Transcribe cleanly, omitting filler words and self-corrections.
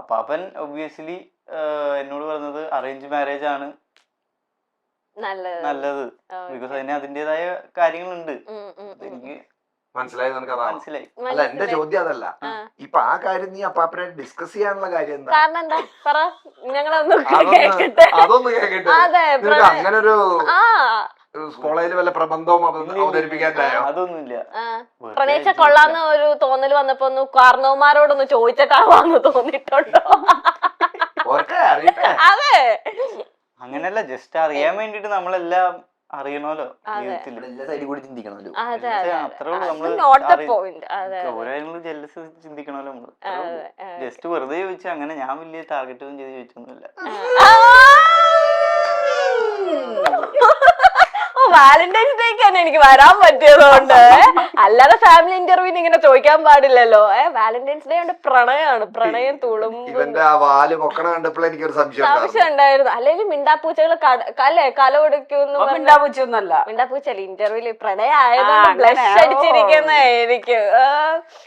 അപ്പാപ്പൻ obviously എന്നോട് പറഞ്ഞത് arrange marriage ആണ് നല്ലത്. ബിക്കോസ് അതിന് അതിന്റേതായ കാര്യങ്ങളുണ്ട്. എനിക്ക് മനസ്സിലായി. അല്ല എന്റെ ചോദ്യം അതല്ല, ഇപ്പൊ ആ കാര്യം നീ അപ്പാപ്പനെ ഡിസ്കസ് ചെയ്യാനുള്ള കാര്യം എന്താ? അതൊന്ന് കേക്കട്ടെ. അങ്ങനെ ഒരു കോളേജിൽ വല്ല പ്രബന്ധവും അവതരിപ്പിക്കാനായോ? അതൊന്നുമില്ല. പ്രണയിച്ച കൊള്ളാന്ന ഒരു തോന്നൽ വന്നപ്പോ ഒന്ന് കാരണവന്മാരോടൊന്ന് ചോദിച്ചിട്ടാവാന്ന് തോന്നിട്ടുണ്ടോ? അതെ, അങ്ങനെയല്ല, ജസ്റ്റ് അറിയാൻ വേണ്ടിട്ട് നമ്മളെല്ലാം അറിയണമല്ലോ ജീവിതത്തിൽ. എല്ലാ സൈഡിൽ കൂടി ചിന്തിക്കണമല്ലോ. അത്രേ ഉള്ളൂ. നമ്മള് ഓരോ കാര്യങ്ങളും ജെലസ് ചിന്തിക്കണമല്ലോ നമ്മള്. ജസ്റ്റ് വെറുതെ ചോദിച്ചു. അങ്ങനെ ഞാൻ വലിയ ടാർഗറ്റ് ഒന്നും ചെയ്ത് ചോദിച്ചൊന്നുമില്ല. വാലന്റൈൻസ് ഡേക്ക് തന്നെ എനിക്ക് വരാൻ പറ്റിയതുകൊണ്ട്, അല്ലാതെ ഫാമിലി ഇന്റർവ്യൂവിന് ഇങ്ങനെ ചോദിക്കാൻ പാടില്ലല്ലോ. വാലന്റൈൻസ് ഡേ കൊണ്ട് പ്രണയമാണ്, പ്രണയം തുളും. സംശയം ഉണ്ടായിരുന്നു. അല്ലെങ്കിൽ മിണ്ടാപ്പൂച്ചകള് അല്ലേ കല കൊടുക്കുന്നു. മിണ്ടാപ്പൂച്ചല്ല ഇന്റർവ്യൂല് പ്രണയം ആയതുകൊണ്ട് ബ്ലഷ് അടിച്ചിരിക്കുന്നതായിരിക്കും.